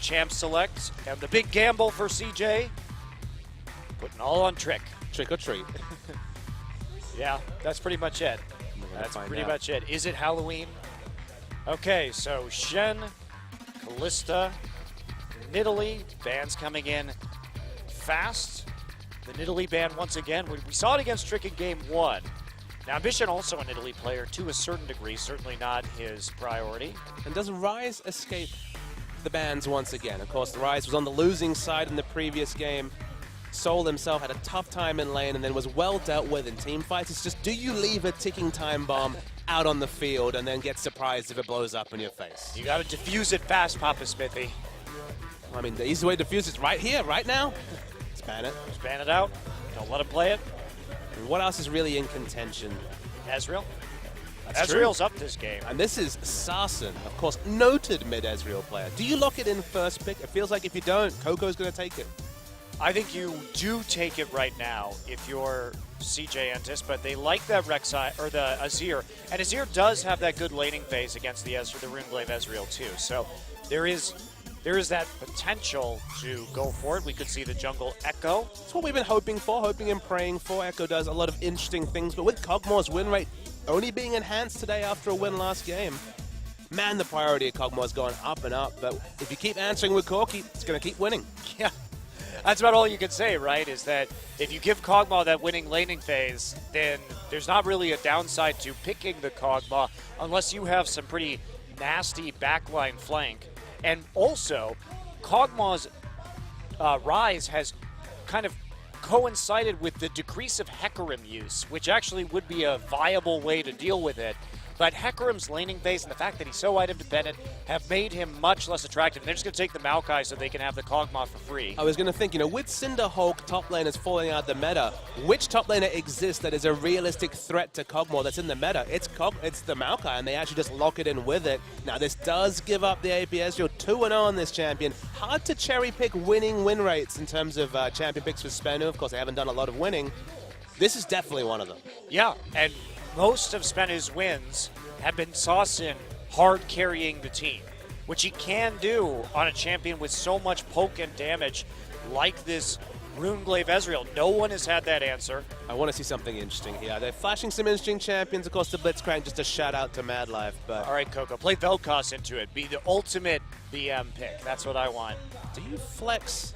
champ select. And the big gamble for CJ, putting all on Trick. Trick or treat. Yeah, that's pretty much it. That's pretty much it. Is it Halloween? Okay, so Shen, Callista, Nidalee, bans coming in fast. The Nidalee ban once again. We saw it against Trick in Game 1. Now, Ambition also a Nidalee player to a certain degree, certainly not his priority. And does Rise escape the bans once again? Of course, the Rise was on the losing side in the previous game. Soul himself had a tough time in lane and then was well dealt with in team fights. It's just, do you leave a ticking time bomb out on the field and then get surprised if it blows up in your face? You got to defuse it fast, Papa Smithy. I mean, the easy way to defuse is right here, right now. Just ban it. Just ban it out. Don't let him play it. And what else is really in contention? Ezreal. That's Ezreal's true. up this game. And this is Sarsen, of course, noted mid-Ezreal player. Do you lock it in first pick? It feels like if you don't, Coco's going to take it. I think you do take it right now if you're CJ Entis, but they like that Rek'Sai or the Azir, and Azir does have that good laning phase against the Runeglaive Ezreal too. So there is that potential to go for it. We could see the jungle Echo. That's what we've been hoping for, hoping and praying for. Echo does a lot of interesting things, but with Kog'Maw's win rate only being enhanced today after a win last game, man, the priority of Kog'Maw's gone up and up. But if you keep answering with Corki, it's going to keep winning. Yeah. That's about all you can say, right, is that if you give Kog'Maw that winning laning phase, then there's not really a downside to picking the Kog'Maw unless you have some pretty nasty backline flank. And also, Kog'Maw's rise has kind of coincided with the decrease of Hecarim use, which actually would be a viable way to deal with it. But Hecarim's laning phase and the fact that he's so item dependent have made him much less attractive. They're just going to take the Maokai so they can have the Kog'Maw for free. I was going to think, you know, with Cinderhulk top laners falling out the meta, which top laner exists that is a realistic threat to Kog'Maw that's in the meta? It's the Maokai, and they actually just lock it in with it. Now, this does give up the APS. You're 2-0 on this champion. Hard to cherry-pick winning win rates in terms of champion picks for Spenu. Of course, they haven't done a lot of winning. This is definitely one of them. Yeah, and most of Spenu's wins have been Saucin hard carrying the team, which he can do on a champion with so much poke and damage like this Runeglaive Ezreal. No one has had that answer. I want to see something interesting here. They're flashing some interesting champions. Of course, the Blitzcrank, just a shout out to Mad Life. But all right, Coco, play Vel'Koz into it. Be the ultimate BM pick. That's what I want. Do you flex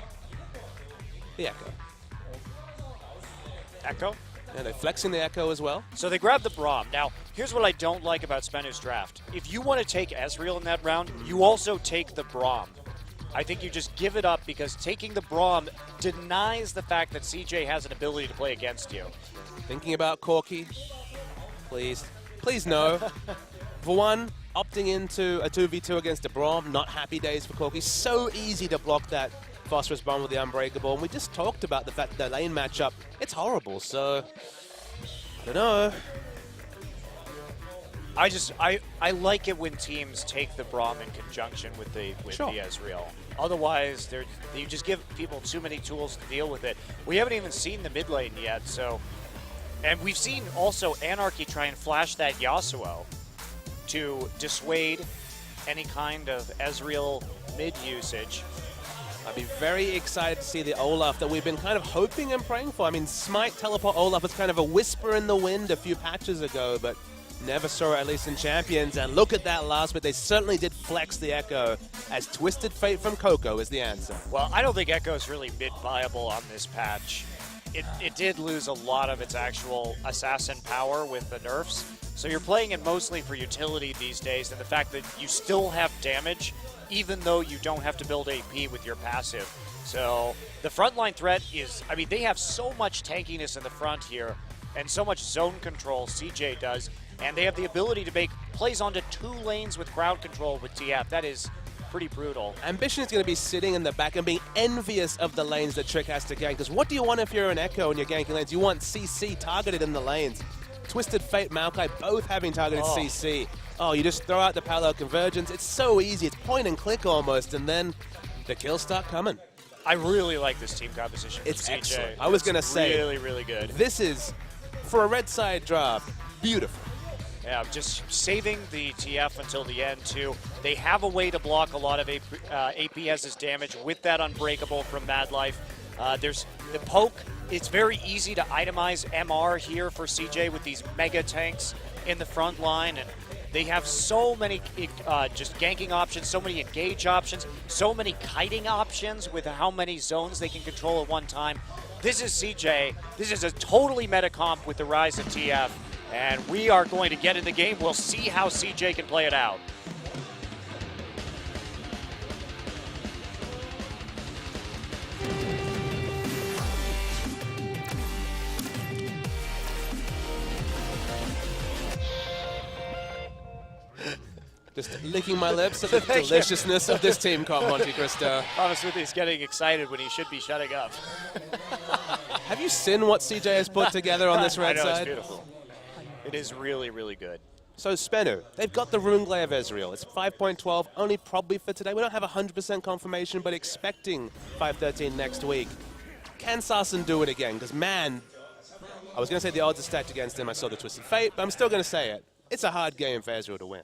the Echo? Echo? And they're flexing the Echo as well. So they grab the Braum. Now, here's what I don't like about Spenu's draft. If you want to take Ezreal in that round, you also take the Braum. I think you just give it up because taking the Braum denies the fact that CJ has an ability to play against you. Thinking about Corki, please. Please no. For one, opting into a 2v2 against the Braum, not happy days for Corki. So easy to block that Phosphorus Bomb with the Unbreakable, and we just talked about the fact that the lane matchup, it's horrible, so I don't know. I like it when teams take the Braum in conjunction with the Ezreal. Otherwise, you just give people too many tools to deal with it. We haven't even seen the mid lane yet, so, and we've seen also Anarchy try and flash that Yasuo to dissuade any kind of Ezreal mid usage. I'd be very excited to see the Olaf that we've been kind of hoping and praying for. I mean, Smite teleport Olaf was kind of a whisper in the wind a few patches ago, but never saw it, at least in Champions. And look at that last bit. They certainly did flex the Echo, as Twisted Fate from Coco is the answer. Well, I don't think Echo is really mid-viable on this patch. It did lose a lot of its actual assassin power with the nerfs. So you're playing it mostly for utility these days, and the fact that you still have damage even though you don't have to build AP with your passive. So the frontline threat is, I mean, they have so much tankiness in the front here and so much zone control, CJ does, and they have the ability to make plays onto 2 lanes with crowd control with TF. That is pretty brutal. Ambition is going to be sitting in the back and being envious of the lanes that Trick has to gank, because what do you want if you're an Echo and you're ganking lanes? You want CC targeted in the lanes. Twisted Fate, Maokai both having targeted CC. Oh, you just throw out the parallel convergence. It's so easy. It's point and click almost, and then the kills start coming. I really like this team composition. It's CJ. excellent. I was going to say, really, really good. This is, for a red side draft, beautiful. Yeah, just saving the TF until the end, too. They have a way to block a lot of APS's damage with that Unbreakable from Mad Life. There's the poke. It's very easy to itemize MR here for CJ with these mega tanks in the front line. And they have so many just ganking options, so many engage options, so many kiting options with how many zones they can control at one time. This is CJ. This is a totally meta comp with the rise of TF. And we are going to get in the game. We'll see how CJ can play it out. Just licking my lips at the deliciousness of this team comp, Monte Cristo. Thomas Smithy's getting excited when he should be shutting up. Have you seen what CJ has put together on this red I know, side? it's beautiful. It is really, really good. So Spenu, they've got the Runeglare of Ezreal. It's 5.12, only probably for today. We don't have 100% confirmation, but expecting 5.13 next week. Can Sarsen do it again? Because, man, I was going to say the odds are stacked against him. I saw the Twisted Fate, but I'm still going to say it. It's a hard game for Ezreal to win.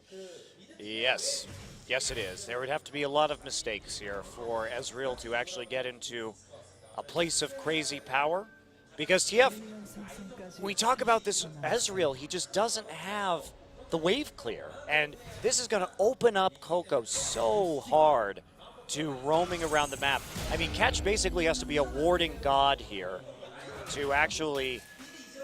Yes. Yes, it is. There would have to be a lot of mistakes here for Ezreal to actually get into a place of crazy power. Because TF, we talk about this Ezreal, he just doesn't have the wave clear. And this is going to open up Coco so hard to roaming around the map. I mean, Catch basically has to be a warding god here to actually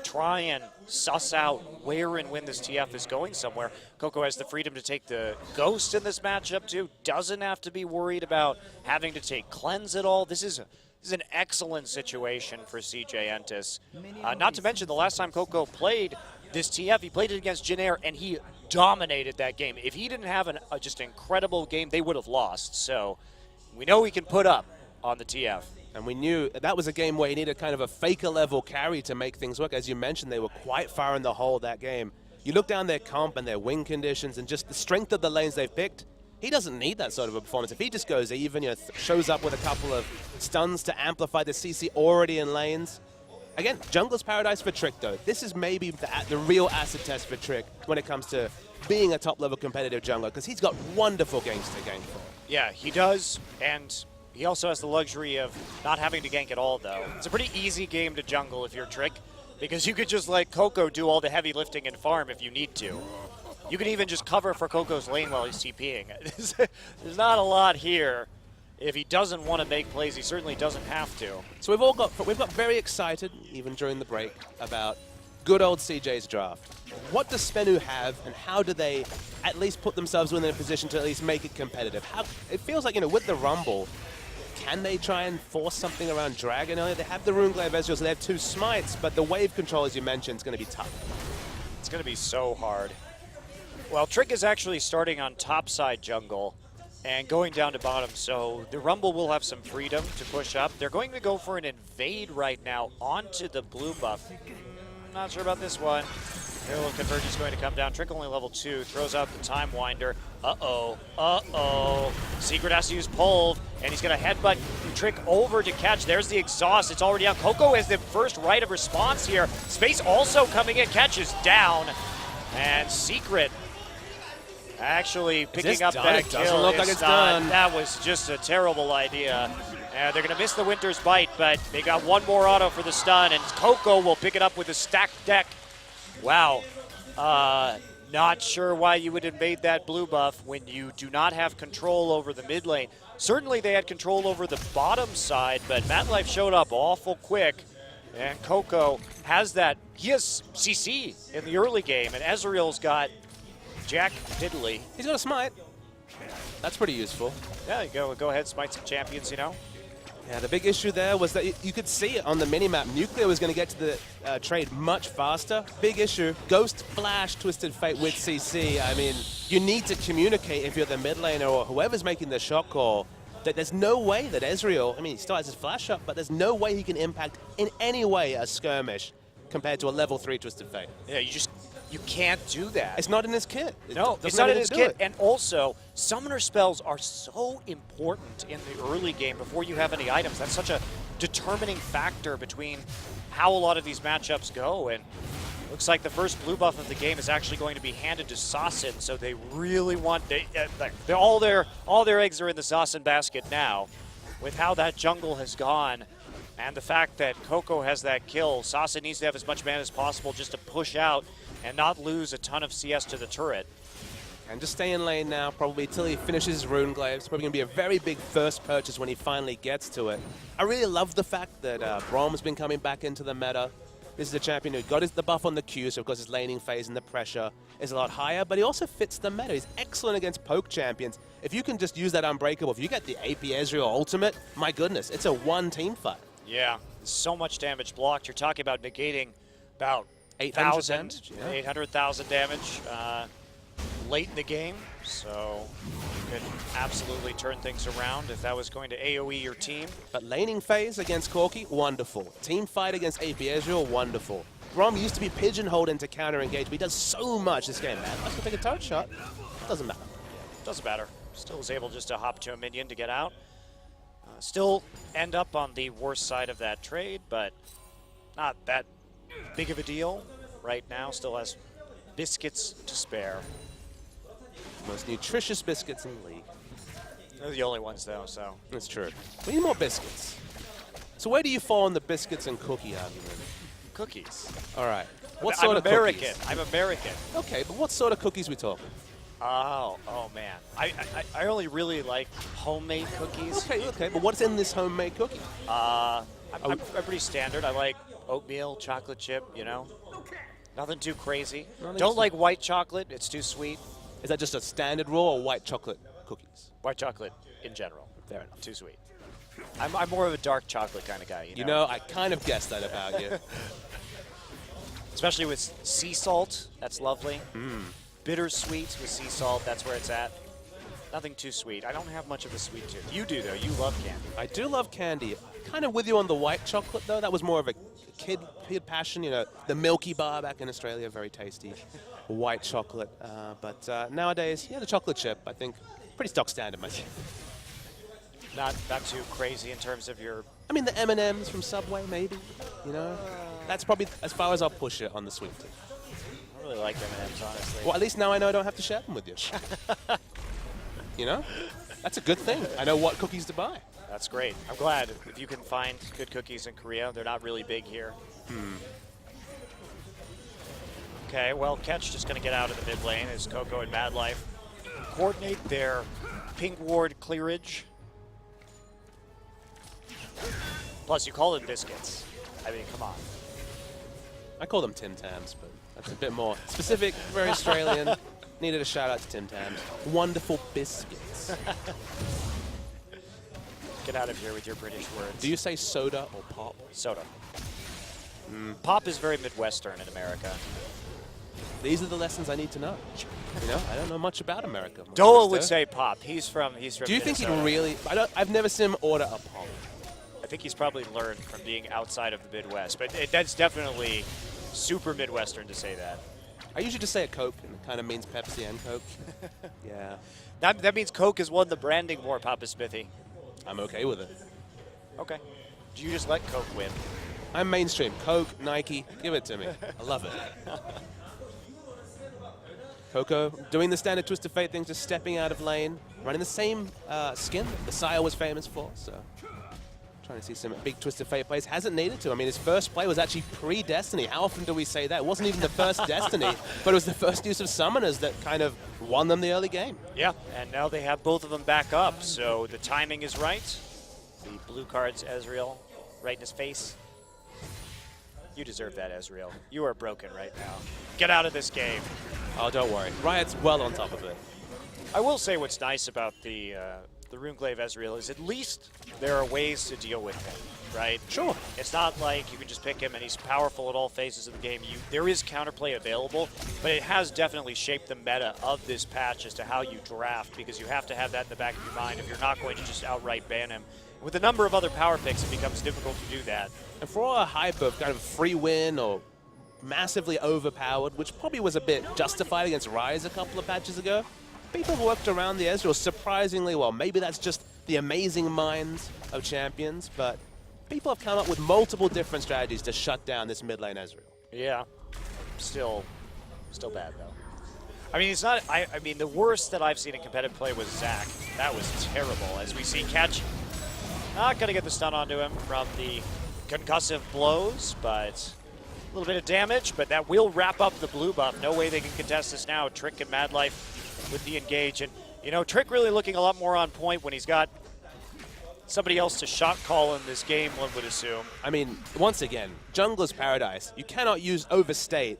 try and suss out where and when this TF is going somewhere. Coco has the freedom to take the Ghost in this matchup too. Doesn't have to be worried about having to take Cleanse at all. This is an excellent situation for CJ Entus. Not to mention the last time Coco played this TF, he played it against Jin-Air and he dominated that game. If he didn't have a just incredible game, they would have lost. So we know he can put up on the TF. And we knew that was a game where he needed kind of a faker level carry to make things work. As you mentioned, they were quite far in the hole that game. You look down their comp and their win conditions and just the strength of the lanes they've picked. He doesn't need that sort of a performance. If he just goes even, shows up with a couple of stuns to amplify the CC already in lanes. Again, jungler's paradise for Trick, though. This is maybe the real acid test for Trick when it comes to being a top-level competitive jungler, because he's got wonderful games to game for. Yeah, he does, and he also has the luxury of not having to gank at all, though. It's a pretty easy game to jungle if you're Trick, because you could just let Coco do all the heavy lifting and farm if you need to. You can even just cover for Coco's lane while he's TPing. There's not a lot here. If he doesn't want to make plays, he certainly doesn't have to. So we've got very excited, even during the break, about good old CJ's draft. What does Spenu have, and how do they at least put themselves within a position to at least make it competitive? It feels like, with the Rumble, can they try and force something around Dragon earlier? They have the Runeglare of Ezreal, so they have 2 smites, but the wave control, as you mentioned, is going to be tough. It's going to be so hard. Well, Trick is actually starting on top side jungle and going down to bottom, so the Rumble will have some freedom to push up. They're going to go for an invade right now onto the blue buff. I'm not sure about this one. Parallel Converge is going to come down. Trick only level 2, throws out the Time Winder. Uh-oh. Secret has to use Pulve, and he's going to headbutt Trick over to catch. There's the exhaust. It's already out. Coco has the first right of response here. Space also coming in. Catch is down. And Secret actually picking up that kill. Doesn't look like it's done. That was just a terrible idea. They're going to miss the Winter's Bite, but they got one more auto for the stun, and Coco will pick it up with a stacked deck. Wow. Not sure why you would invade that blue buff when you do not have control over the mid lane. Certainly they had control over the bottom side, but MatLife showed up awful quick, and Coco has that. He has CC in the early game, and Ezreal's got Jack Diddley. He's got a smite. That's pretty useful. Yeah, go ahead, smite some champions, Yeah, the big issue there was that you could see it on the minimap. Nuclear was going to get to the trade much faster. Big issue. Ghost, Flash, Twisted Fate with CC. I mean, you need to communicate if you're the mid laner or whoever's making the shot call that there's no way that Ezreal, he still has his flash up, but there's no way he can impact in any way a skirmish compared to a level 3 Twisted Fate. Yeah, you can't do that. It's not in his kit. No, it's not in his kit. And also, summoner spells are so important in the early game before you have any items. That's such a determining factor between how a lot of these matchups go. And Looks like the first blue buff of the game is actually going to be handed to Sasin, so they really want all their eggs are in the Sasin basket now. With how that jungle has gone, and the fact that Coco has that kill, Sasin needs to have as much mana as possible just to push out and not lose a ton of CS to the turret. And just stay in lane now, probably till he finishes his Rune Glaives. Probably going to be a very big first purchase when he finally gets to it. I really love the fact that Brom's been coming back into the meta. This is a champion who got the buff on the Q, so of course his laning phase and the pressure is a lot higher, but he also fits the meta. He's excellent against poke champions. If you can just use that Unbreakable, if you get the AP Ezreal ultimate, my goodness, it's a one-team fight. Yeah, so much damage blocked. You're talking about negating about 800,000 damage late in the game, so you could absolutely turn things around if that was going to AoE your team. But laning phase against Corki, wonderful. Team fight against AP Ezreal, wonderful. Brom used to be pigeonholed into counter-engage, but he does so much this game, man. Let's go take a turret shot. Doesn't matter. Doesn't matter. Still is able just to hop to a minion to get out. Still end up on the worst side of that trade, but not that big of a deal right now. Still has biscuits to spare. Most nutritious biscuits in the league. They're the only ones, though, so. That's true. We need more biscuits. So where do you fall on the biscuits and cookie argument? Cookies. All right. What I'm sort of American. cookies? I'm American. Okay, but what sort of cookies we talking? Oh man. I only really like homemade cookies. Okay, but what's in this homemade cookie? I'm pretty standard. I like oatmeal, chocolate chip, you know. Nothing too crazy. Don't like white chocolate. It's too sweet. Is that just a standard rule or white chocolate cookies? White chocolate in general. Fair enough. Too sweet. I'm more of a dark chocolate kind of guy, you know. You know, I kind of guessed that about you. Especially with sea salt. That's lovely. Bittersweet with sea salt. That's where it's at. Nothing too sweet. I don't have much of a sweet tooth. You do, though. You love candy. I do love candy. Kind of with you on the white chocolate, though. That was more of a kid passion. You know, the Milky Bar back in Australia, very tasty. White chocolate. But nowadays, yeah, the chocolate chip, I think, pretty stock standard myself. Not too crazy in terms of your... I mean, the M&Ms from Subway, maybe. You know? That's probably as far as I'll push it on the sweet tooth. I really like M&Ms, honestly. Well, at least now I know I don't have to share them with you. You know? That's a good thing. I know what cookies to buy. That's great. I'm glad if you can find good cookies in Korea. They're not really big here. Okay, well, Ketch just going to get out of the mid lane as Coco and Mad Life coordinate their pink ward clearage. Plus, you call them biscuits. I mean, come on. I call them Tim Tams, but that's a bit more specific, very Australian. Needed a shout out to Tim Tams. Wonderful biscuits. Get out of here with your British words. Do you say soda or pop? Soda. Pop is very Midwestern in America. These are the lessons I need to know. You know, I don't know much about America. Doa would say pop. He's from Do you Minnesota. think he'd really... I've never seen him order a pop. I think he's probably learned from being outside of the Midwest. But that's definitely super Midwestern to say that. I usually just say a Coke, and it kind of means Pepsi and Coke. Yeah. That means Coke has won the branding war, Papa Smithy. I'm okay with it. Okay. Do you just let Coke win? I'm mainstream. Coke, Nike, give it to me. I love it. Coco doing the standard Twist of Fate thing, just stepping out of lane, running the same skin that the Sire was famous for, so trying to see some big Twist of Fate plays. Hasn't needed to. I mean, his first play was actually pre-Destiny. How often do we say that? It wasn't even the first Destiny, but it was the first use of Summoners that kind of won them the early game. Yeah, and now they have both of them back up, so the timing is right. The blue card's Ezreal right in his face. You deserve that, Ezreal. You are broken right now. Get out of this game. Oh, don't worry. Riot's well on top of it. I will say what's nice about the Runeglaive Ezreal is at least there are ways to deal with him, right? Sure. It's not like you can just pick him and he's powerful at all phases of the game. There is counterplay available, but it has definitely shaped the meta of this patch as to how you draft, because you have to have that in the back of your mind if you're not going to just outright ban him. With a number of other power picks, it becomes difficult to do that. And for all a hype of kind of free win or massively overpowered, which probably was a bit justified against Ryze a couple of patches ago, people worked around the Ezreal surprisingly well. Maybe that's just the amazing minds of champions, but people have come up with multiple different strategies to shut down this mid lane Ezreal. Yeah. Still bad, though. I mean, it's not. I mean, the worst that I've seen in competitive play was Zach. That was terrible. As we see, Catch not going to get the stun onto him from the concussive blows, but a little bit of damage. But that will wrap up the blue buff. No way they can contest this now. Trick and Mad Life with the engage. And, you know, Trick really looking a lot more on point when he's got somebody else to shot call in this game, one would assume. I mean, once again, Jungler's Paradise. You cannot use Overstate.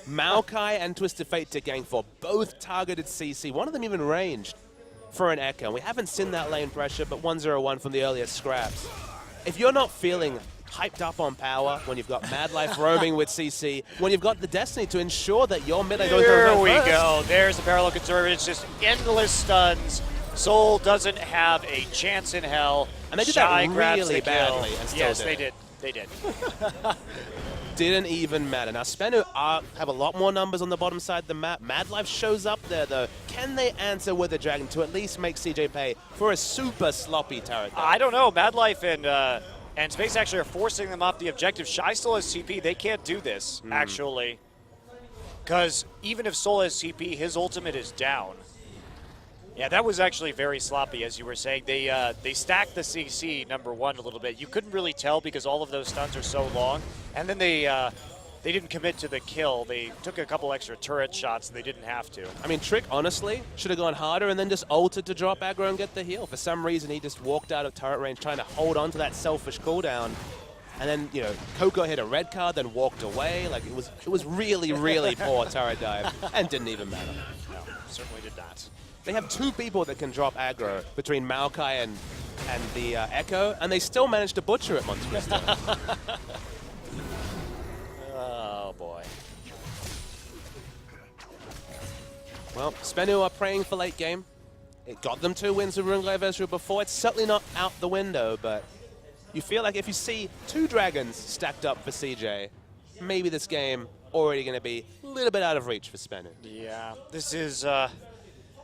Maokai and Twisted Fate to gank for both targeted CC. One of them even ranged for an Echo. We haven't seen that lane pressure, but 1-0-1 from the earlier scraps. If you're not feeling hyped up on power, when you've got Mad Life roaming with CC, when you've got the Destiny to ensure that your mid lane goes Here we go. There's the Parallel Conservative. It's just endless stuns. Soul doesn't have a chance in hell. And they did Shy that really badly badly. And still yes, did. they did. They did. Didn't even matter. Now, Spenu have a lot more numbers on the bottom side of the map. Mad Life shows up there, though. Can they answer with a Dragon to at least make CJ pay for a super sloppy turret? I don't know. Mad Life and Space actually are forcing them off the objective. Shy still has CP. They can't do this, actually. Because even if Soul has CP, his ultimate is down. Yeah, that was actually very sloppy, as you were saying. They stacked the CC, number one, a little bit. You couldn't really tell because all of those stuns are so long. And then they didn't commit to the kill. They took a couple extra turret shots. They didn't have to. I mean, Trick, honestly, should have gone harder and then just ulted to drop aggro and get the heal. For some reason, he just walked out of turret range trying to hold on to that selfish cooldown. And then, you know, Coco hit a red card, then walked away. Like, it was really, really poor turret dive and didn't even matter. No, certainly did not. They have two people that can drop aggro between Maokai and the Echo, and they still managed to butcher it once we started. Oh, boy. Well, Spenu are praying for late game. It got them 2 wins with Runglai Vesru before. It's certainly not out the window, but you feel like if you see 2 dragons stacked up for CJ, maybe this game already going to be a little bit out of reach for Spenu. Yeah, this is...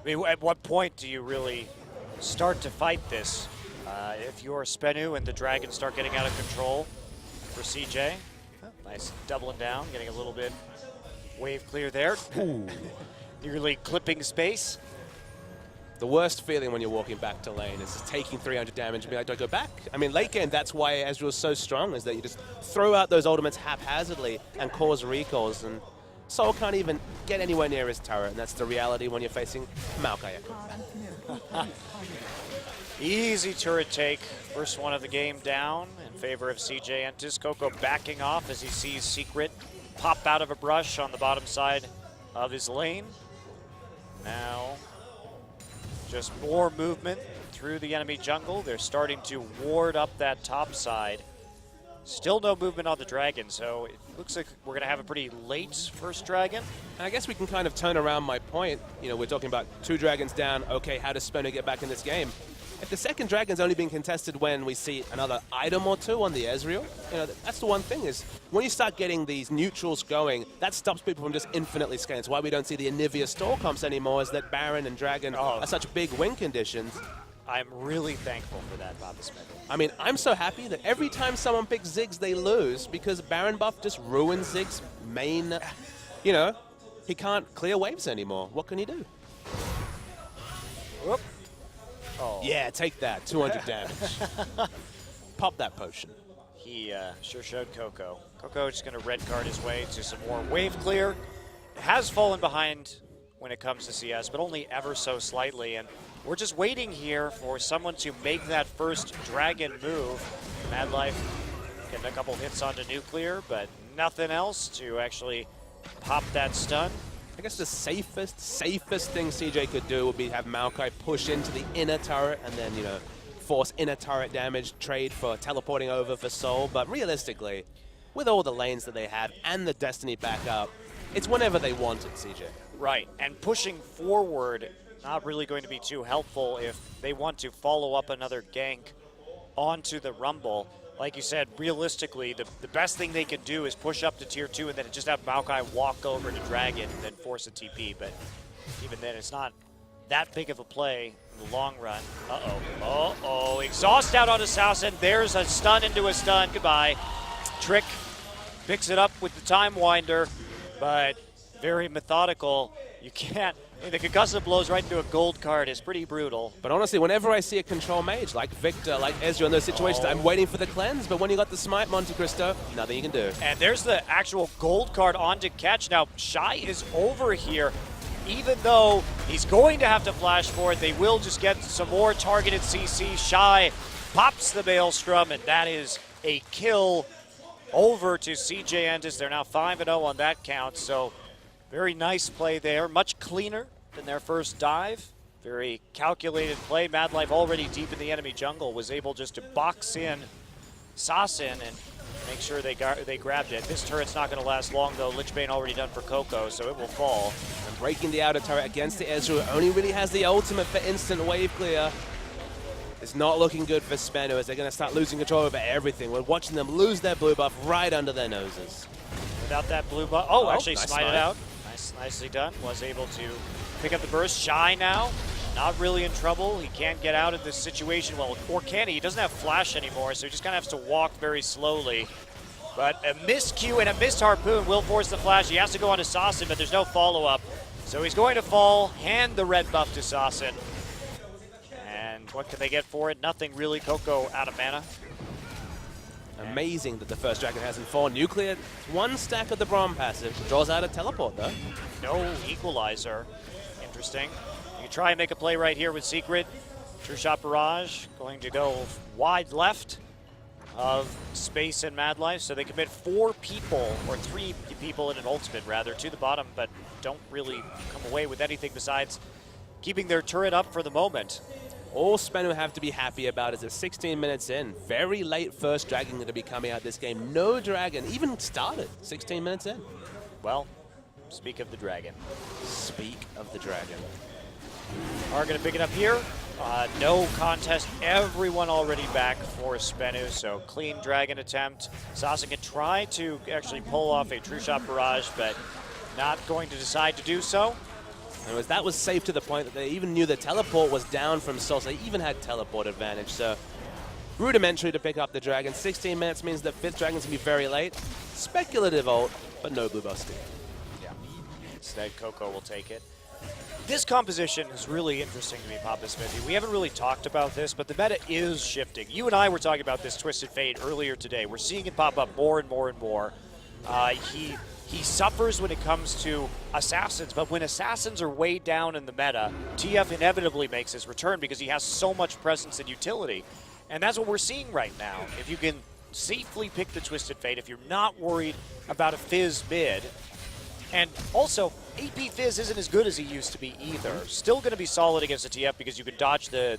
I mean, at what point do you really start to fight this? If you're Spenu and the dragons start getting out of control for CJ. Nice doubling down, getting a little bit wave clear there. Nearly clipping space. The worst feeling when you're walking back to lane is taking 300 damage and be like, do I go back? I mean, late game, that's why Ezreal's so strong, is that you just throw out those ultimates haphazardly and cause recalls. And Soul can't even get anywhere near his turret, and that's the reality when you're facing Maokai. Easy turret take. First one of the game down in favor of CJ Entis. Coco backing off as he sees Secret pop out of a brush on the bottom side of his lane. Now, just more movement through the enemy jungle. They're starting to ward up that top side. Still no movement on the dragon, so it looks like we're going to have a pretty late first dragon. And I guess we can kind of turn around my point. You know, we're talking about 2 dragons down. Okay, how does Spenu get back in this game? If the second dragon's only being contested when we see another item or 2 on the Ezreal, you know, that's the one thing is when you start getting these neutrals going, that stops people from just infinitely scaling. It's why we don't see the Anivia store comps anymore, is that Baron and Dragon are such big win conditions. I'm really thankful for that, Bob Smith. I mean, I'm so happy that every time someone picks Ziggs, they lose because Baron buff just ruins Ziggs' main, you know, he can't clear waves anymore. What can he do? Whoop. Oh. Yeah, take that. 200 damage. Pop that potion. He sure showed Coco. Coco just going to red card his way to some more wave clear. Has fallen behind when it comes to CS, but only ever so slightly. And we're just waiting here for someone to make that first dragon move. Mad Life getting a couple hits onto nuclear, but nothing else to actually pop that stun. I guess the safest thing CJ could do would be have Maokai push into the inner turret and then, you know, force inner turret damage, trade for teleporting over for Soul. But realistically, with all the lanes that they have and the Destiny backup, it's whenever they want it, CJ. Right, and pushing forward, not really going to be too helpful if they want to follow up another gank onto the Rumble. Like you said, realistically, the best thing they could do is push up to tier 2 and then just have Maokai walk over to Dragon and then force a TP. But even then, it's not that big of a play in the long run. Uh-oh. Uh-oh. Exhaust out on Assassin. There's a stun into a stun. Goodbye. Trick picks it up with the Time Winder. but very methodical. You can't. I mean, the concussive blows right into a gold card is pretty brutal. But honestly, whenever I see a control mage like Victor, like Ezreal in those situations, I'm waiting for the cleanse. But when you got the smite, Monte Cristo, nothing you can do. And there's the actual gold card on to catch. Now, Shy is over here. Even though he's going to have to flash for it, they will just get some more targeted CC. Shy pops the Maelstrom, and that is a kill over to CJ Entis. They're now 5-0 on that count, so very nice play there. Much cleaner than their first dive. Very calculated play. Mad Life already deep in the enemy jungle was able just to box in Sasin and make sure they grabbed it. This turret's not going to last long, though. Lichbane already done for Coco, so it will fall. And breaking the outer turret against the Ezreal only really has the ultimate for instant wave clear. It's not looking good for Spenu as they're going to start losing control over everything. We're watching them lose their blue buff right under their noses. Without that blue buff, oh, actually nice smite it out. Nicely done. Was able to pick up the burst. Shy now, not really in trouble. He can't get out of this situation. Well, or can he? He doesn't have flash anymore, so he just kind of has to walk very slowly. But a missed Q and a missed harpoon will force the flash. He has to go on to Sasin, but there's no follow-up. So he's going to fall, hand the red buff to Sasin. And what can they get for it? Nothing really. Coco out of mana. Amazing that the first dragon hasn't fallen. Nuclear, one stack of the Braum passive. Draws out a teleport, though. No equalizer. Interesting. You can try and make a play right here with Secret. True Shot Barrage going to go wide left of Space and Mad Life. So they commit 4 people, or 3 people in an ultimate, rather, to the bottom, but don't really come away with anything besides keeping their turret up for the moment. All Spenu have to be happy about is that 16 minutes in, very late first dragon going to be coming out this game. No dragon even started 16 minutes in. Well, speak of the dragon. Speak of the dragon. Are going to pick it up here. No contest. Everyone already back for Spenu, so clean dragon attempt. Sasin can try to actually pull off a True Shot Barrage, but not going to decide to do so. And that was safe to the point that they even knew the teleport was down from Sol, so they even had teleport advantage. So rudimentary to pick up the dragon. 16 minutes means that 5th dragon's going to be very late. Speculative ult, but no blue buff steal. Yeah. Instead, Coco will take it. This composition is really interesting to me, Papa Smithy. We haven't really talked about this, but the meta is shifting. You and I were talking about this Twisted Fate earlier today. We're seeing it pop up more and more and more. He suffers when it comes to assassins, but when assassins are way down in the meta, TF inevitably makes his return because he has so much presence and utility. And that's what we're seeing right now. If you can safely pick the Twisted Fate, if you're not worried about a Fizz mid, and also, AP Fizz isn't as good as he used to be either. Still going to be solid against the TF because you can dodge the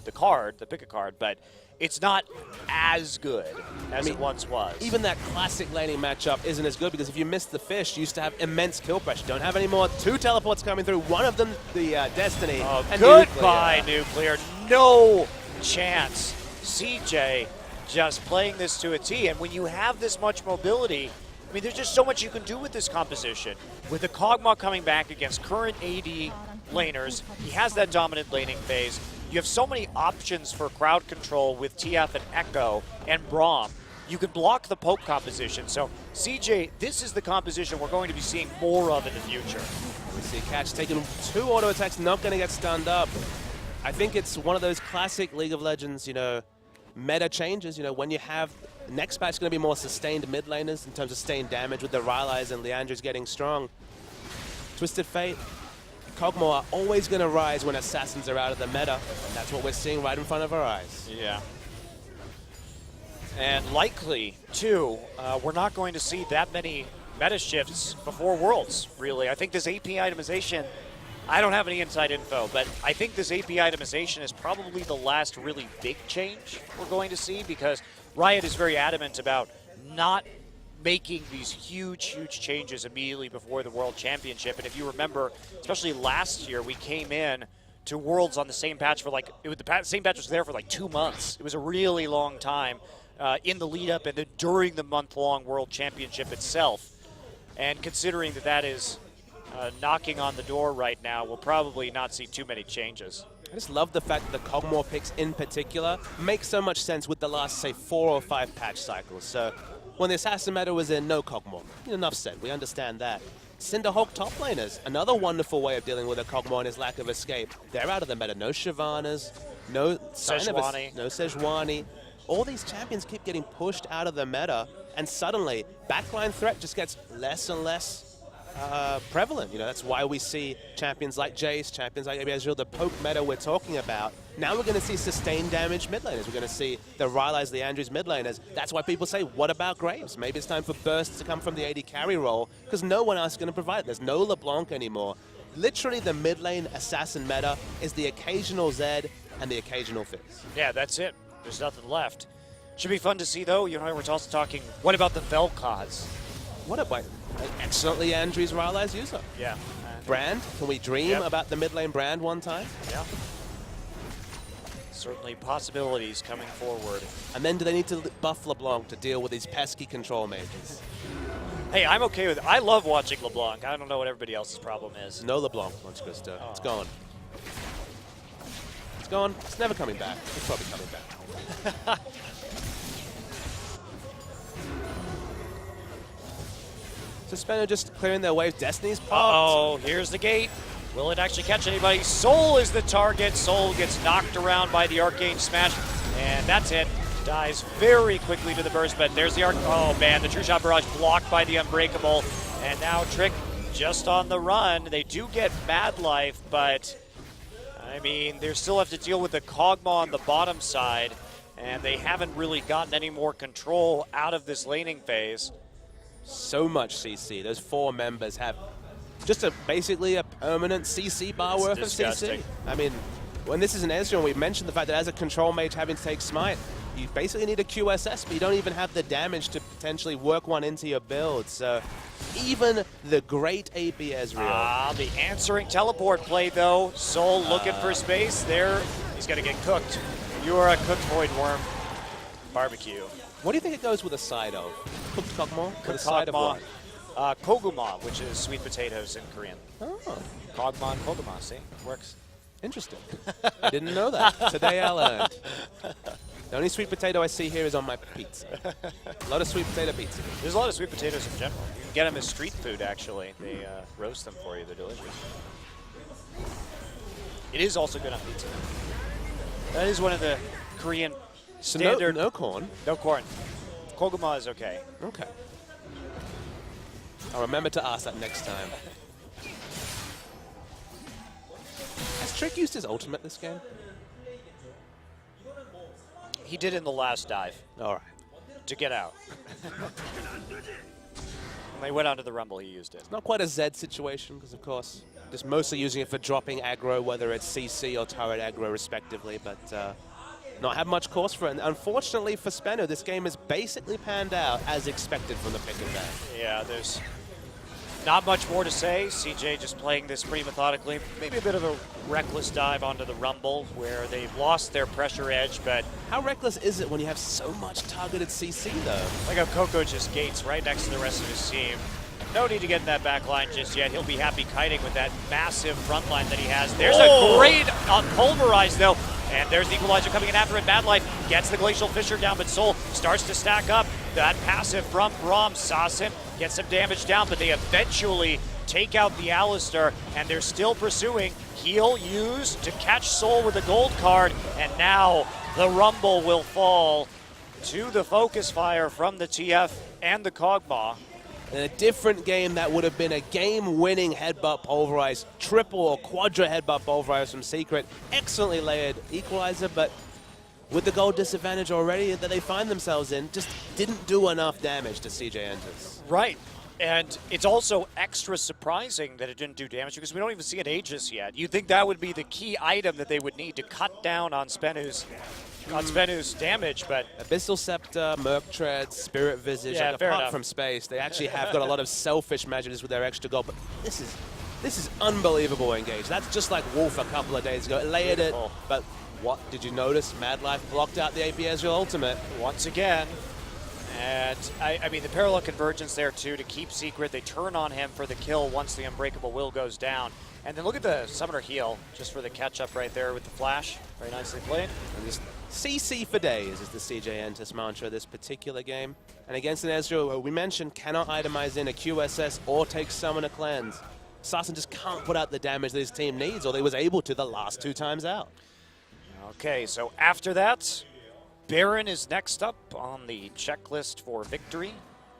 pick a card, but it's not as good as it once was. Even that classic laning matchup isn't as good because if you miss the fish, you used to have immense kill pressure. Don't have any more. 2 teleports coming through. One of them, the Destiny. Oh, goodbye, Nuclear. No chance. CJ just playing this to a T. And when you have this much mobility, I mean, there's just so much you can do with this composition. With the Kog'Maw coming back against current AD laners, he has that dominant laning phase. You have so many options for crowd control with TF and Echo and Braum. You can block the poke composition. So, CJ, this is the composition we're going to be seeing more of in the future. We see Catch taking 2 auto attacks, not going to get stunned up. I think it's one of those classic League of Legends, meta changes. When you have next patch going to be more sustained mid laners in terms of sustained damage with the Rylai's and Leandra's getting strong. Twisted Fate, Kog'Maw are always going to rise when assassins are out of the meta, and that's what we're seeing right in front of our eyes. Yeah. And likely, too, we're not going to see that many meta shifts before Worlds, really. I think this AP itemization, I don't have any inside info, but I think this AP itemization is probably the last really big change we're going to see because Riot is very adamant about not making these huge changes immediately before the World Championship. And if you remember, especially last year, we came in to Worlds on the same patch for the same patch was there for 2 months. It was a really long time in the lead up and then during the month-long World Championship itself. And considering that is knocking on the door right now, we'll probably not see too many changes. I just love the fact that the Kog'Maw picks in particular make so much sense with the last, say, 4 or 5 patch cycles. So when the Assassin meta was in, no Kog'Maw. Enough said, we understand that. Cinderhulk top laners, another wonderful way of dealing with a Kog'Maw and his lack of escape. They're out of the meta. No Shyvanas, no sign of no Sejuani. All these champions keep getting pushed out of the meta, and suddenly backline threat just gets less and less prevalent. You know, that's why we see champions like Jace, champions like Ezreal, the poke meta we're talking about. Now we're going to see sustained damage mid laners. We're going to see the Rylai's, the Andrews mid laners. That's why people say, what about Graves? Maybe it's time for bursts to come from the AD carry role, because no one else is going to provide it. There's no LeBlanc anymore. Literally, the mid lane assassin meta is the occasional Zed and the occasional Fizz. Yeah, that's it. There's nothing left. Should be fun to see, though. You know, we're also talking, what about the Vel'Koz? What about an excellently Andrews Rylai's user? Yeah. Brand? Can we dream about the mid lane Brand one time? Yeah. Certainly possibilities coming forward. And then do they need to buff LeBlanc to deal with these pesky control mages? Hey, I'm okay with it. I love watching LeBlanc. I don't know what everybody else's problem is. No LeBlanc, much good stuff. It's gone. It's gone. It's never coming back. It's probably coming back. So Speno just clearing their way. Destiny's popped. Oh, here's the gate. Will it actually catch anybody? Soul is the target. Soul gets knocked around by the Arcane Smash, and that's it. Dies very quickly to the burst, but there's the oh man, the True Shot Barrage blocked by the Unbreakable, and now Trick just on the run. They do get Mad Life, but I mean, they still have to deal with the Kog'Maw on the bottom side, and they haven't really gotten any more control out of this laning phase. So much CC. Those 4 members have just basically a permanent CC bar worth of CC. I mean, when this is an Ezreal, we mentioned the fact that as a control mage having to take Smite, you basically need a QSS, but you don't even have the damage to potentially work one into your build. So even the great AP Ezreal. The answering teleport play, though. Soul looking for space there. He's going to get cooked. You are a cooked Void Worm. Barbecue. What do you think it goes with a side of? Cooked Kog'Maw? With a side of what? Koguma, which is sweet potatoes in Korean. Oh. Kog'Maw and Koguma, see? Works. Interesting. I didn't know that. Today I learned. The only sweet potato I see here is on my pizza. A lot of sweet potato pizza. There's a lot of sweet potatoes in general. You can get them as street food, actually. They roast them for you. They're delicious. It is also good on pizza. That is one of the Korean standard... No corn? No corn. Koguma is okay. Okay. I'll remember to ask that next time. Has Trick used his ultimate this game? He did in the last dive. All right. To get out. When they went onto the Rumble, he used it. Not quite a Zed situation, because of course, just mostly using it for dropping aggro, whether it's CC or turret aggro respectively, but not have much course for it. And unfortunately for Speno, this game has basically panned out as expected from the pick and ban. Yeah, there's not much more to say. CJ just playing this pretty methodically. Maybe a bit of a reckless dive onto the Rumble where they've lost their pressure edge, but... How reckless is it when you have so much targeted CC, though? Like how Coco just gates right next to the rest of his team. No need to get in that back line just yet. He'll be happy kiting with that massive front line that he has. There's a great pulverize, though. And there's the Equalizer coming in after it. Mad Life gets the Glacial Fissure down, but Soul starts to stack up. That passive from Braum sauce him, gets some damage down, but they eventually take out the Alistar, and they're still pursuing. Heal used to catch Soul with a gold card, and now the Rumble will fall to the Focus Fire from the TF and the Kog'Maw. In a different game, that would have been a game-winning headbutt pulverize, triple or quadra headbutt pulverize from Secret. Excellently layered Equalizer, but with the gold disadvantage already that they find themselves in, just didn't do enough damage to CJ Enters. Right. And it's also extra surprising that it didn't do damage because we don't even see an Aegis yet. You'd think that would be the key item that they would need to cut down on Spenu's damage, but... Abyssal Scepter, Merc Tread, Spirit Visage, yeah, like apart from space, they actually have got a lot of selfish measures with their extra gold, but this is unbelievable engage. That's just like Wolf a couple of days ago. It layered it, but what did you notice? Mad Life blocked out the AP Ezreal ultimate. Once again. And, I mean, the parallel convergence there, too, to keep Secret. They turn on him for the kill once the Unbreakable Will goes down. And then look at the Summoner heal, just for the catch-up right there with the flash. Very nicely played. And just CC for days is the CJ Entus mantra this particular game. And against an Ezreal, who we mentioned cannot itemize in a QSS or take Summoner Cleanse. Sassen just can't put out the damage that his team needs, or they was able to the last 2 times out. Okay, so after that, Baron is next up on the checklist for victory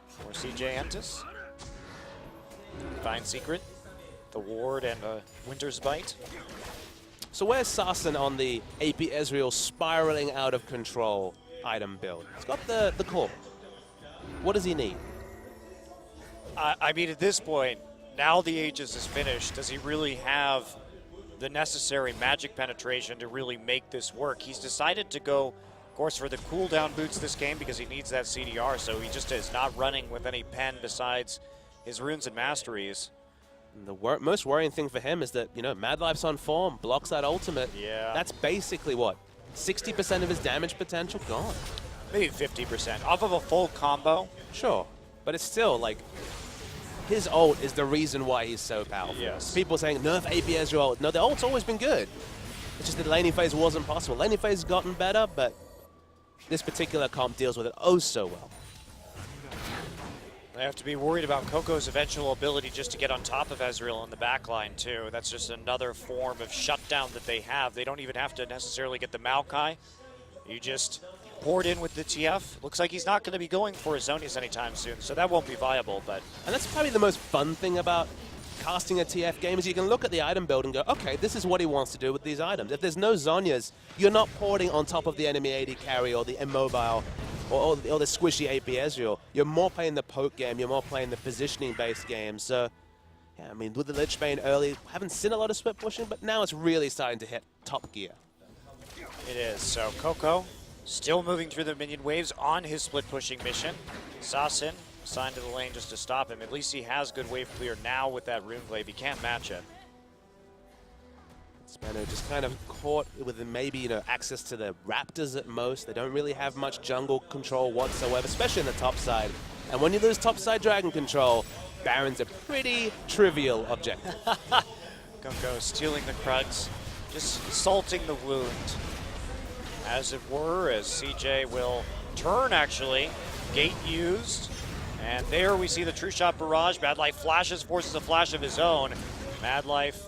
for CJ Entus. Divine Secret, the Ward, and a Winter's Bite. So where's Sassen on the AP Ezreal spiraling out of control item build? He's got the core. What does he need? I mean, at this point, now the Aegis is finished, does he really have the necessary magic penetration to really make this work? He's decided to go, of course, for the cooldown boots this game because he needs that CDR, so he just is not running with any pen besides his runes and masteries. And the most worrying thing for him is that, you know, Mad Life's on form, blocks that ultimate. Yeah. That's basically what? 60% of his damage potential gone. Maybe 50%. Off of a full combo. Sure. But it's still like, his ult is the reason why he's so powerful. Yes. People saying, nerf AP Ezreal ult. No, the ult's always been good. It's just that laning phase wasn't possible. Laning phase has gotten better, but this particular comp deals with it oh so well. They have to be worried about Coco's eventual ability just to get on top of Ezreal in the backline, too. That's just another form of shutdown that they have. They don't even have to necessarily get the Maokai. You just poured in with the TF. Looks like he's not going to be going for his Zonias anytime soon, so that won't be viable. But And that's probably the most fun thing about casting a TF game is you can look at the item build and go, okay, this is what he wants to do with these items. If there's no Zonias, you're not porting on top of the enemy AD carry or the immobile or the squishy AP Ezreal. You're more playing the poke game, you're more playing the positioning-based game. So, yeah, I mean, with the Lich Bane early, haven't seen a lot of split pushing, but now it's really starting to hit top gear. it is. So Coco still moving through the minion waves on his split pushing mission. Sassen assigned to the lane just to stop him. At least he has good wave clear now with that rune glaive. He can't match it. Spano just kind of caught with maybe, you know, access to the Raptors at most. They don't really have much jungle control whatsoever, especially in the top side. And when you lose top side dragon control, Baron's a pretty trivial objective. Coco stealing the Krugs, just salting the wound, as it were, as CJ will turn, actually. Gate used, and there we see the True Shot Barrage. Mad Life flashes, forces a flash of his own. Mad Life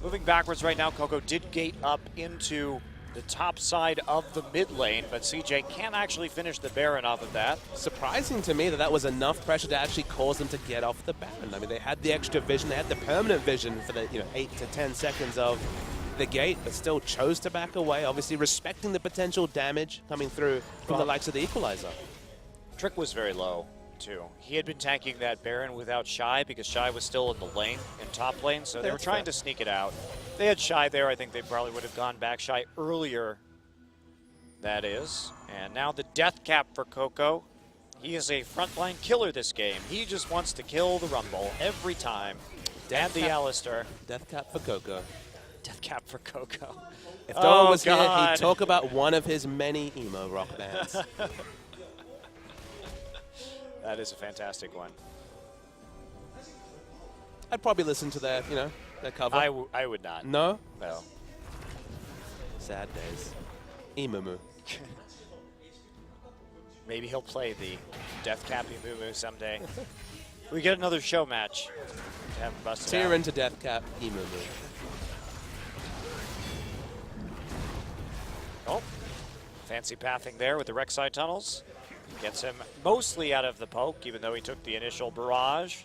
moving backwards right now. Coco did gate up into the top side of the mid lane, but CJ can't actually finish the Baron off of that. Surprising to me that that was enough pressure to actually cause them to get off the Baron. I mean, they had the extra vision, they had the permanent vision for the 8 to 10 seconds of the gate, but still chose to back away, obviously respecting the potential damage coming through from the likes of the Equalizer. Trick was very low, too. He had been tanking that Baron without Shy because Shy was still in the lane, in top lane, so they were trying to sneak it out. If they had Shy there, I think they probably would have gone back Shy earlier, that is. And now the death cap for Coco. He is a frontline killer this game. He just wants to kill the Rumble every time. And the Alistar. Death cap for Coco. Death cap for Coco. If Dolan was God. here, he'd talk about one of his many emo rock bands. That is a fantastic one. I'd probably listen to their, their cover. I would not. No? No. Sad days. Emu. Maybe he'll play the Death Cap Emu someday. We get another show match to have him busted Tear out. into Death Cap, Emu. Oh, fancy pathing there with the Rek'Sai tunnels. Gets him mostly out of the poke, even though he took the initial barrage.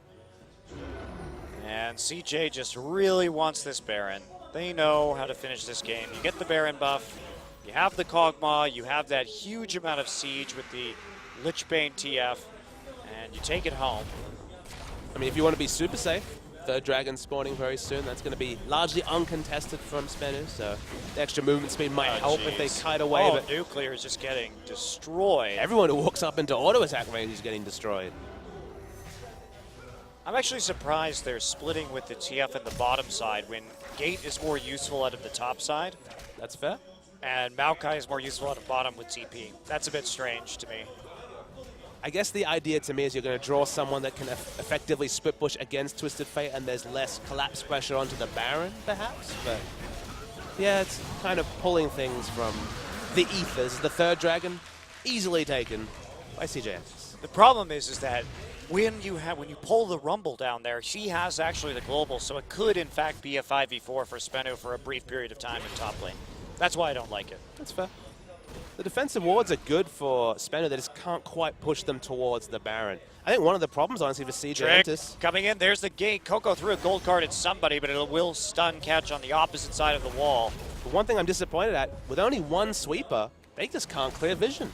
And CJ just really wants this Baron. They know how to finish this game. You get the Baron buff, you have the Kog'Maw, you have that huge amount of siege with the Lich Bane TF, and you take it home. I mean, if you want to be super safe, third dragon spawning very soon. That's going to be largely uncontested from Spenu, so the extra movement speed might help if they kite away. Oh, but Nuclear is just getting destroyed. everyone who walks up into auto attack range is getting destroyed. I'm actually surprised they're splitting with the TF in the bottom side when Gate is more useful out of the top side. That's fair. And Maokai is more useful out of bottom with TP. That's a bit strange to me. I guess the idea to me is you're going to draw someone that can effectively split push against Twisted Fate, and there's less collapse pressure onto the Baron, perhaps. But yeah, it's kind of pulling things from The Ethers, the third dragon, easily taken by CJ. The problem is that when you pull the Rumble down there, she has actually the global, so it could in fact be a 5v4 for Spenu for a brief period of time in top lane. That's why I don't like it. That's fair. The defensive wards are good for Spenu. They just can't quite push them towards the Baron. I think one of the problems, honestly, for CJ coming in. There's the gate. Coco threw a gold card at somebody, but it will stun catch on the opposite side of the wall. But one thing I'm disappointed at, with only one sweeper, they just can't clear vision.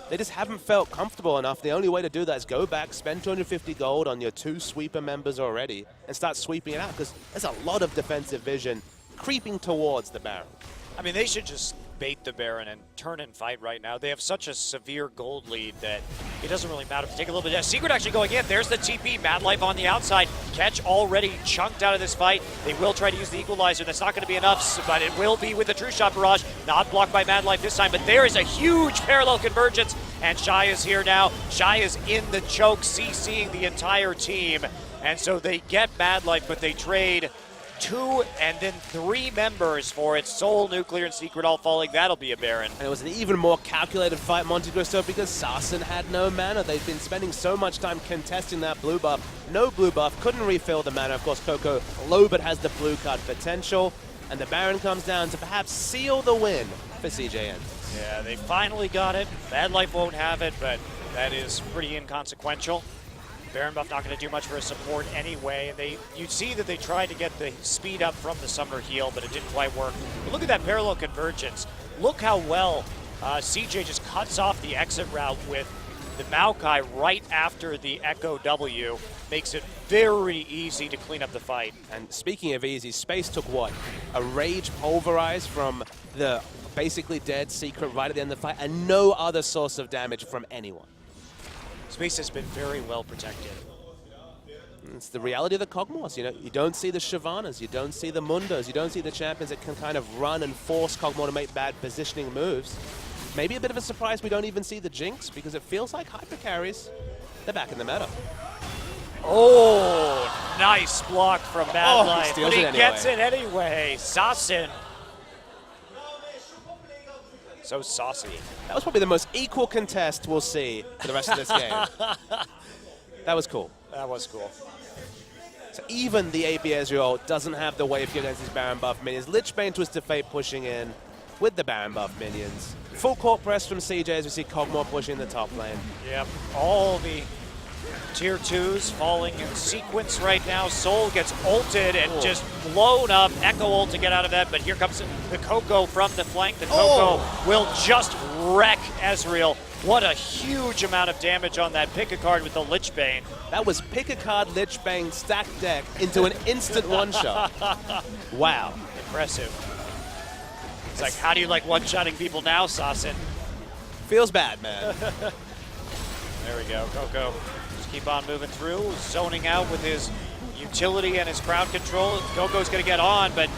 They just haven't felt comfortable enough. The only way to do that is go back, spend 250 gold on your 2 sweeper members already, and start sweeping it out, because there's a lot of defensive vision creeping towards the Baron. I mean, they should just bait the Baron and turn and fight right now. They have such a severe gold lead that it doesn't really matter if they take a little bit. Secret actually going in. There's the TP. Mad Life on the outside. Catch already chunked out of this fight. They will try to use the equalizer. That's not going to be enough, but it will be with the True Shot Barrage. Not blocked by Mad Life this time, but there is a huge parallel convergence, and Shy is here now. Shy is in the choke, CCing the entire team, and so they get Mad Life, but they trade 2 and then 3 members for it. Soul, Nuclear, and Secret all falling. That'll be a Baron. And it was an even more calculated fight, Monte Cristo, because Sarsen had no mana. They've been spending so much time contesting that blue buff. No blue buff, couldn't refill the mana. Of course, Coco low, but has the blue card potential. And the Baron comes down to perhaps seal the win for CJN. Yeah, they finally got it. Mad Life won't have it, but that is pretty inconsequential. Baron buff not going to do much for his support anyway. You see that they tried to get the speed up from the Summoner heal, but it didn't quite work. But look at that parallel convergence. Look how well CJ just cuts off the exit route with the Maokai right after the Echo W. Makes it very easy to clean up the fight. And speaking of easy, Space took what? A Rage Pulverize from the basically dead Secret right at the end of the fight, and no other source of damage from anyone. Space has been very well protected. It's the reality of the Kog'Maws. You know, you don't see the Shyvanas, you don't see the Mundos, you don't see the champions that can kind of run and force Kog'Maw to make bad positioning moves. Maybe a bit of a surprise we don't even see the Jinx, because it feels like hyper carries, they're back in the meta. Oh, nice block from Mad Life, but he anyway. gets it anyway. Sarsen. So saucy. That was probably the most equal contest we'll see for the rest of this game. That was cool. That was cool. So even the AB Ezreal doesn't have the wave against his Baron buff minions. Lichbane, Twisted Fate pushing in with the Baron buff minions. Full court press from CJ as we see Kog'Maw pushing the top lane. Yep, all the tier 2s falling in sequence right now. Soul gets ulted and just blown up. Echo ult to get out of that, but here comes the Coco from the flank. The Coco will just wreck Ezreal. What a huge amount of damage on that pick-a-card with the Lichbane. That was pick-a-card Lichbane stack deck into an instant one-shot. Wow. Impressive. It's like, how do you like one-shotting people now, Sarsen? Feels bad, man. There we go, Coco. Just keep on moving through, zoning out with his utility and his crowd control. Coco's going to get on, but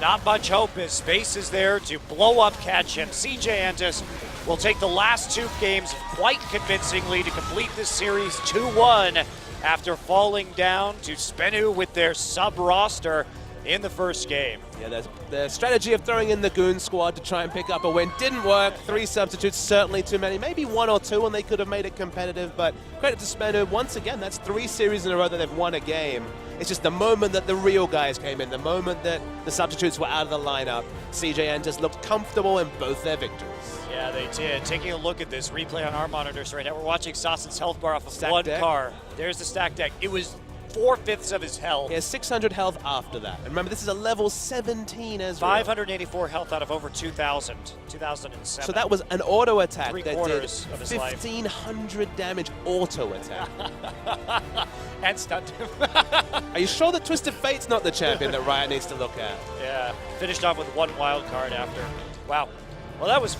not much hope as Space is there to blow up catch him. CJ Antis will take the last 2 games quite convincingly to complete this series 2-1 after falling down to Spenu with their sub-roster in the first game. Yeah, the strategy of throwing in the Goon squad to try and pick up a win didn't work. 3 substitutes, certainly too many. Maybe 1 or 2 and they could have made it competitive, but credit to Spenu. Once again, that's 3 series in a row that they've won a game. It's just the moment that the real guys came in, the moment that the substitutes were out of the lineup, CJ Antis looked comfortable in both their victories. Yeah, they did. Taking a look at this replay on our monitors right now, we're watching Sarsen's health bar off of Stack 1 deck. car. There's the stack deck. It was 4/5 of his health. He has 600 health after that. And remember, this is a level 17 Ezreal. 584 health out of over 2,000, 2007. So that was an auto attack that did 3/4 of his life. 1,500 damage auto attack. And stunned him. Are you sure that Twisted Fate's not the champion that Riot needs to look at? Yeah, finished off with 1 wild card after. Wow. Well, that was